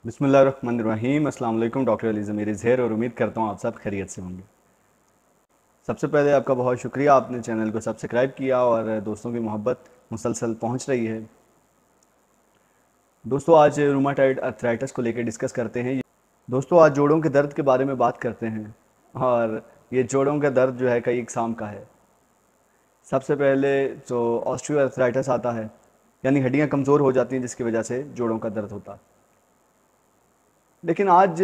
बिस्मिल्लाहिर्रहमानिर्रहीम। अस्सलाम वालेकुम। डॉक्टर अली ज़मीर ज़हर और उम्मीद करता हूँ आप सब खैरियत से होंगे। सबसे पहले आपका बहुत शुक्रिया, आपने चैनल को सब्सक्राइब किया और दोस्तों की मोहब्बत मुसलसल पहुँच रही है। दोस्तों आज रूमाटाइड अर्थराइटिस को लेकर डिस्कस करते हैं। दोस्तों आज जोड़ों के दर्द के बारे में बात करते हैं और ये जोड़ों का दर्द जो है कई इकसाम का है। सबसे पहले तो ऑस्टियो अर्थराइटिस आता है, यानी हड्डियाँ कमज़ोर हो जाती हैं जिसकी वजह से जोड़ों का दर्द होता है। लेकिन आज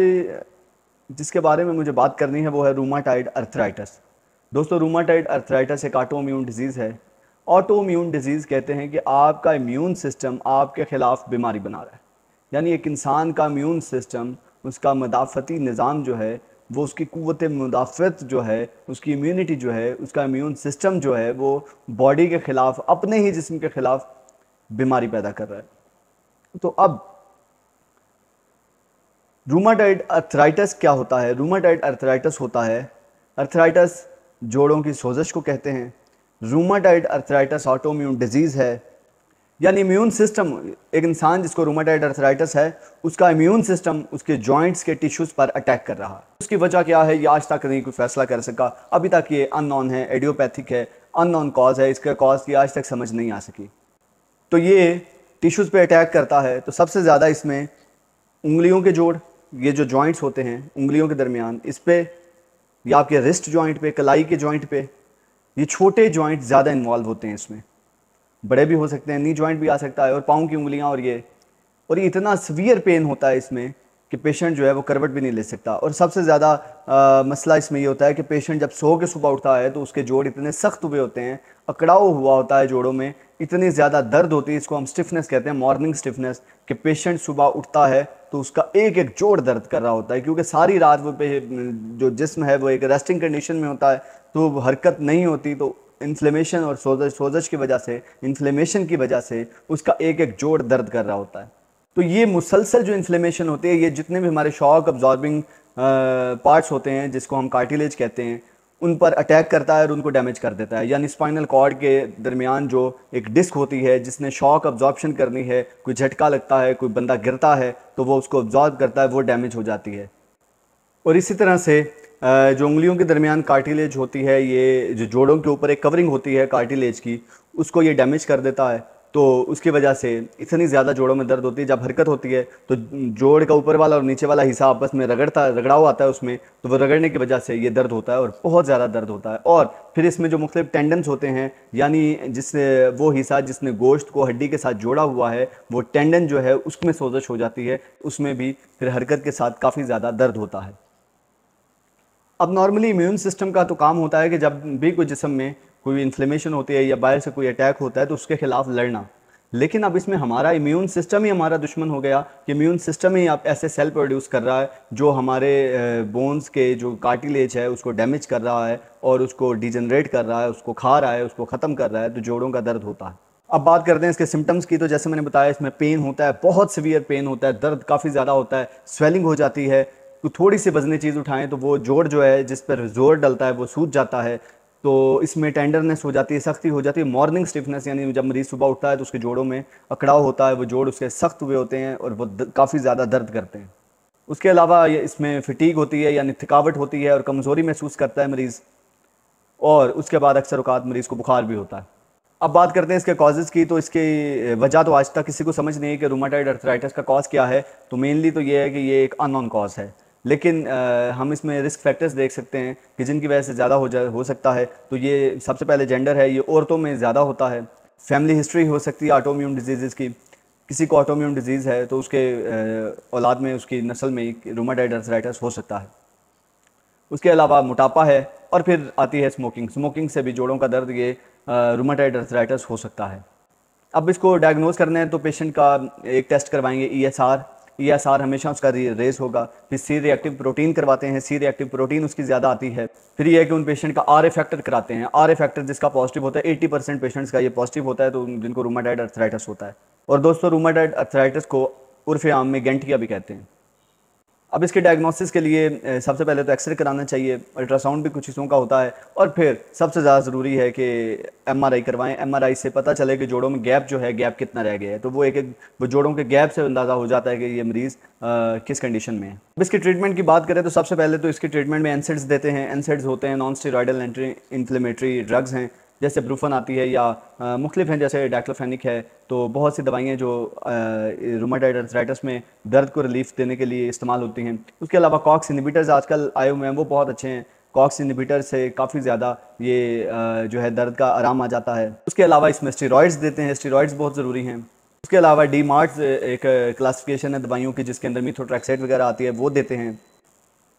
जिसके बारे में मुझे बात करनी है वो है रूमाटाइड अर्थराइटिस। दोस्तों रूमाटाइड अर्थराइटिस एक ऑटोइम्यून डिजीज़ है। ऑटोइम्यून डिजीज़ कहते हैं कि आपका इम्यून सिस्टम आपके ख़िलाफ़ बीमारी बना रहा है, यानी एक इंसान का इम्यून सिस्टम, उसका मदाफ़ती निज़ाम जो है वो, उसकी क़ुव्वत मुदाफ़त जो है, उसकी इम्यूनिटी जो है, उसका इम्यून सिस्टम जो है वो बॉडी के ख़िलाफ़, अपने ही जिस्म के ख़िलाफ़ बीमारी पैदा कर रहा है। तो अब रूमाटाइड अर्थराइटिस क्या होता है? रूमाटाइड अर्थराइटिस होता है, अर्थराइटिस जोड़ों की सोजश को कहते हैं। रूमाटाइड अर्थराइटिस ऑटोइम्यून डिजीज़ है, यानी इम्यून सिस्टम, एक इंसान जिसको रूमाटाइड अर्थराइटिस है उसका इम्यून सिस्टम उसके जॉइंट्स के टिश्यूज़ पर अटैक कर रहा है। उसकी वजह क्या है ये आज तक नहीं कोई फैसला कर सका। अभी तक ये अननोन है, एडियोपैथिक है, अननोन कॉज है, इसका कॉज की आज तक समझ नहीं आ सकी। तो ये टिश्यूज़ पे अटैक करता है तो सबसे ज़्यादा इसमें उंगलियों के जोड़, ये जो जॉइंट्स होते हैं उंगलियों के दरमियान, इस पे या आपके रिस्ट जॉइंट पे, कलाई के जॉइंट पे, ये छोटे जॉइंट ज़्यादा इन्वॉल्व होते हैं इसमें। बड़े भी हो सकते हैं, नी जॉइंट भी आ सकता है और पाँव की उंगलियां, और ये इतना सीवियर पेन होता है इसमें कि पेशेंट जो है वो करवट भी नहीं ले सकता। और सबसे ज़्यादा मसला इसमें ये होता है कि पेशेंट जब सो के सुबह उठता है तो उसके जोड़ इतने सख्त हुए होते हैं, अकड़ाव हुआ होता है जोड़ों में, इतनी ज़्यादा दर्द होती है, इसको हम स्टिफनेस कहते हैं, मॉर्निंग स्टिफनेस, कि पेशेंट सुबह उठता है तो उसका एक एक जोड़ दर्द कर रहा होता है, क्योंकि सारी रात वो जो जिस्म है वो एक रेस्टिंग कंडीशन में होता है, तो हरकत नहीं होती। तो इन्फ्लेमेशन और सोजश की वजह से, इन्फ्लेमेशन की वजह से उसका एक एक जोड़ दर्द कर रहा होता है। तो ये मुसलसल जो इन्फ्लेमेशन होती है, ये जितने भी हमारे शॉक अब्जॉर्बिंग पार्ट्स होते हैं जिसको हम कार्टिलेज कहते हैं, उन पर अटैक करता है और उनको डैमेज कर देता है। यानी स्पाइनल कॉर्ड के दरमियान जो एक डिस्क होती है जिसने शॉक अब्जॉर्प्शन करनी है, कोई झटका लगता है, कोई बंदा गिरता है तो वो उसको अब्जॉर्ब करता है, वो डैमेज हो जाती है। और इसी तरह से जो उंगलियों के दरमियान कार्टिलेज होती है, ये जो जोड़ों के ऊपर एक कवरिंग होती है कार्टिलेज की, उसको ये डैमेज कर देता है। तो उसकी वजह से इतनी ज़्यादा जोड़ों में दर्द होती है। जब हरकत होती है तो जोड़ का ऊपर वाला और नीचे वाला हिस्सा आपस में रगड़ाव आता है उसमें, तो वो रगड़ने की वजह से ये दर्द होता है और बहुत ज़्यादा दर्द होता है। और फिर इसमें जो मुख्तलिफ टेंडन्स होते हैं, यानी जिससे वो हिस्सा जिसने गोश्त को हड्डी के साथ जोड़ा हुआ है, वो टेंडन जो है उसमें सोजश हो जाती है, उसमें भी फिर हरकत के साथ काफ़ी ज़्यादा दर्द होता है। अब नॉर्मली इम्यून सिस्टम का तो काम होता है कि जब भी कोई जिस्म में कोई इन्फ्लेमेशन होती है या बाहर से कोई अटैक होता है तो उसके खिलाफ लड़ना। लेकिन अब इसमें हमारा इम्यून सिस्टम ही हमारा दुश्मन हो गया कि इम्यून सिस्टम ही अब ऐसे सेल प्रोड्यूस कर रहा है जो हमारे बोन्स के जो कार्टिलेज है उसको डैमेज कर रहा है और उसको डिजनरेट कर रहा है, उसको खा रहा है, उसको ख़त्म कर रहा है, तो जोड़ों का दर्द होता है। अब बात करते हैं इसके सिम्टम्स की। तो जैसे मैंने बताया, इसमें पेन होता है, बहुत सीवियर पेन होता है, दर्द काफ़ी ज़्यादा होता है, स्वेलिंग हो जाती है, तो थोड़ी सी वजनी चीज़ उठाएं तो वो जोड़ जो है जिस पर जोर डलता है वो सूज जाता है। तो इसमें टेंडरनेस हो जाती है, सख्ती हो जाती है, मॉर्निंग स्टिफनेस, यानी जब मरीज़ सुबह उठता है तो उसके जोड़ों में अकड़ाव होता है, वो जोड़ उसके सख्त हुए होते हैं और वो काफ़ी ज़्यादा दर्द करते हैं। उसके अलावा ये इसमें फिटीग होती है, यानी थकावट होती है और कमज़ोरी महसूस करता है मरीज़, और उसके बाद अक्सर औक़ात मरीज़ को बुखार भी होता है। अब बात करते हैं इसके कॉजेज़ की। तो इसकी वजह तो आज तक किसी को समझ नहीं है कि रूमाटाइड अर्थराइटिस का कॉज क्या है। तो मेनली तो ये है कि ये एक अननोन कॉज है, लेकिन हम इसमें रिस्क फैक्टर्स देख सकते हैं कि जिनकी वजह से ज़्यादा हो सकता है। तो ये सबसे पहले जेंडर है, ये औरतों में ज़्यादा होता है। फैमिली हिस्ट्री हो सकती है ऑटोइम्यून डिजीज़ की, किसी को ऑटोइम्यून डिजीज़ है तो उसके औलाद में, उसकी नस्ल में रूमाटाइड अर्थराइटिस हो सकता है। उसके अलावा मोटापा है, और फिर आती है स्मोकिंग। स्मोकिंग से भी जोड़ों का दर्द, ये रूमाटाइड अर्थराइटिस हो सकता है। अब इसको डायग्नोज करना है तो पेशेंट का एक टेस्ट करवाएंगे, ईएसआर हमेशा उसका रेस होगा। फिर सी रिएक्टिव प्रोटीन करवाते हैं, सी रिएक्टिव प्रोटीन उसकी ज़्यादा आती है। फिर ये है कि उन पेशेंट का आर ए फैक्टर कराते हैं, आर ए फैक्टर जिसका पॉजिटिव होता है, 80% पेशेंट्स का ये पॉजिटिव होता है, तो जिनको रूमाटाइड अर्थराइटिस होता है। और दोस्तों रूमाटाइड अर्थराइटिस को उर्फ आम में गैंठिया भी कहते हैं। अब इसके डायग्नोसिस के लिए सबसे पहले तो एक्सरे कराना चाहिए, अल्ट्रासाउंड भी कुछ हिस्सों का होता है, और फिर सबसे ज़्यादा ज़रूरी है कि एमआरआई करवाएं। एमआरआई से पता चले कि जोड़ों में गैप जो है, गैप कितना रह गया है, तो वो जोड़ों के गैप से अंदाज़ा हो जाता है कि ये मरीज़ किस कंडीशन में है। अब इसकी ट्रीटमेंट की बात करें तो सबसे पहले तो इसकी ट्रीटमेंट में एनसेड्स देते हैं। एनसेड्स होते हैं non steroidal anti inflammatory drugs हैं, जैसे ब्रूफन आती है या मुख्तलिफ हैं, जैसे डाइक्लोफेनिक है। तो बहुत सी दवाइयाँ जो रूमेटॉइड अर्थराइटिस में दर्द को रिलीफ देने के लिए इस्तेमाल होती हैं। उसके अलावा कॉक्स इनहिबिटर्स आजकल आए हुए हैं, वो बहुत अच्छे हैं। कॉक्स इनहिबिटर से काफ़ी ज़्यादा ये जो है दर्द का आराम आ जाता है। उसके अलावा इसमें स्टेरॉइड्स देते हैं, स्टेरॉइड्स बहुत ज़रूरी हैं। उसके अलावा डी मार्ट्स एक क्लासिफिकेशन है दवाइयों की जिसके अंदर मिथोट्रैक्साइड वगैरह आती है, वो देते हैं।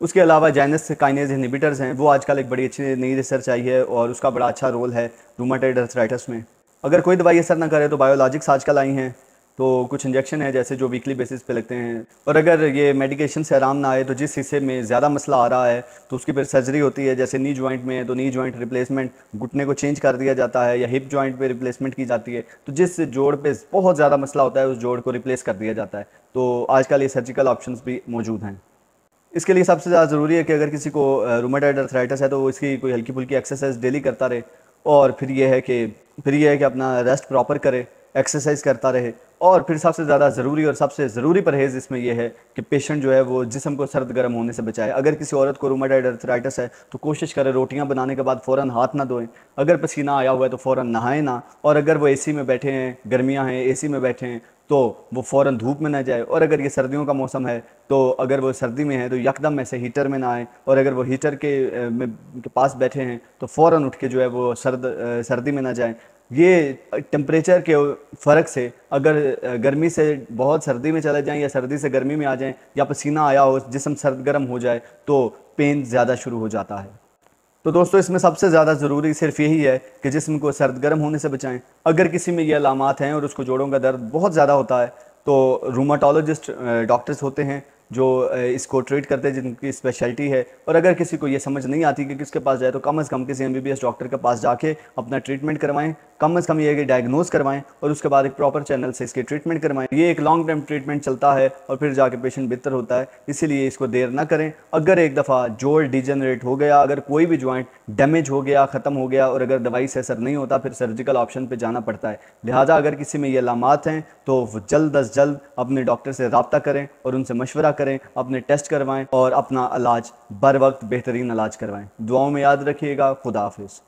उसके अलावा जाइनस काइनेज इनहिबिटर्स हैं, वो आजकल एक बड़ी अच्छी नई रिसर्च आई है और उसका बड़ा अच्छा रोल है रूमेटॉइड अर्थराइटिस में। अगर कोई दवाई असर ना करे तो बायोलॉजिक्स आजकल आई हैं, तो कुछ इंजेक्शन है जैसे जो वीकली बेसिस पे लगते हैं। और अगर ये मेडिकेशन से आराम ना आए तो जिस हिस्से में ज़्यादा मसला आ रहा है तो उसकी फिर सर्जरी होती है। जैसे नी जॉइंट में है तो नी जॉइंट रिप्लेसमेंट, घुटने को चेंज कर दिया जाता है, या हिप जॉइंट पे रिप्लेसमेंट की जाती है। तो जिस जोड़ पे बहुत ज़्यादा मसला होता है उस जोड़ को रिप्लेस कर दिया जाता है। तो आजकल ये सर्जिकल ऑप्शंस भी मौजूद हैं। इसके लिए सबसे ज़्यादा ज़रूरी है कि अगर किसी को रूमेटॉइड अर्थराइटिस है तो वो इसकी कोई हल्की फुल्की एक्सरसाइज डेली करता रहे, और फिर ये है कि अपना रेस्ट प्रॉपर करे, एक्सरसाइज करता रहे। और फिर सबसे ज़्यादा ज़रूरी और सबसे ज़रूरी परहेज़ इसमें यह है कि पेशेंट जो है वो जिस्म को सर्द गर्म होने से बचाए। अगर किसी औरत को रूमेटॉइड अर्थराइटिस है तो कोशिश करें रोटियां बनाने के बाद फ़ौरन हाथ ना धोएं। अगर पसीना आया हुआ है तो फ़ौरन नहाएं ना। और अगर वो एसी में बैठे हैं, गर्मियां हैं, एसी में बैठे हैं, तो वो फ़ौरन धूप में ना जाए। और अगर ये सर्दियों का मौसम है तो अगर वो सर्दी में है तो यकदम ऐसे हीटर में ना आए। और अगर वो हीटर के पास बैठे हैं तो फ़ौरन उठ के जो है वो सर्दी में ना जाएं। ये टेम्परेचर के फ़र्क से अगर गर्मी से बहुत सर्दी में चले जाएं या सर्दी से गर्मी में आ जाएं, या पसीना आया हो, जिस्म सर्द गर्म हो जाए, तो पेन ज़्यादा शुरू हो जाता है। तो दोस्तों इसमें सबसे ज़्यादा ज़रूरी सिर्फ यही है कि जिस्म को सर्द गर्म होने से बचाएं। अगर किसी में ये अलामात हैं और उसको जोड़ों का दर्द बहुत ज़्यादा होता है तो रूमेटोलॉजिस्ट डॉक्टर्स होते हैं जो इसको ट्रीट करते हैं, जिनकी स्पेशलिटी है। और अगर किसी को ये समझ नहीं आती कि किसके पास जाए तो कम से कम किसी MBBS डॉक्टर के पास जाके अपना ट्रीटमेंट करवाएं। कम से कम ये है कि डायग्नोज करवाएं और उसके बाद एक प्रॉपर चैनल से इसकी ट्रीटमेंट करवाएं। ये एक लॉन्ग टर्म ट्रीटमेंट चलता है और फिर जाके पेशेंट बेहतर होता है, इसीलिए इसको देर ना करें। अगर एक दफ़ा जोड़ डिजेनरेट हो गया, अगर कोई भी जॉइंट डैमेज हो गया, ख़त्म हो गया, और अगर दवाई से असर नहीं होता, फिर सर्जिकल ऑप्शन पे जाना पड़ता है। लिहाजा अगर किसी में ये अलामात हैं तो जल्द अज जल्द अपने डॉक्टर से रब्ता करें और उनसे मशवरा करें, अपने टेस्ट करवाएं और अपना इलाज बर वक्त बेहतरीन इलाज करवाएं। दुआओं में याद रखिएगा। खुदा हाफिज़।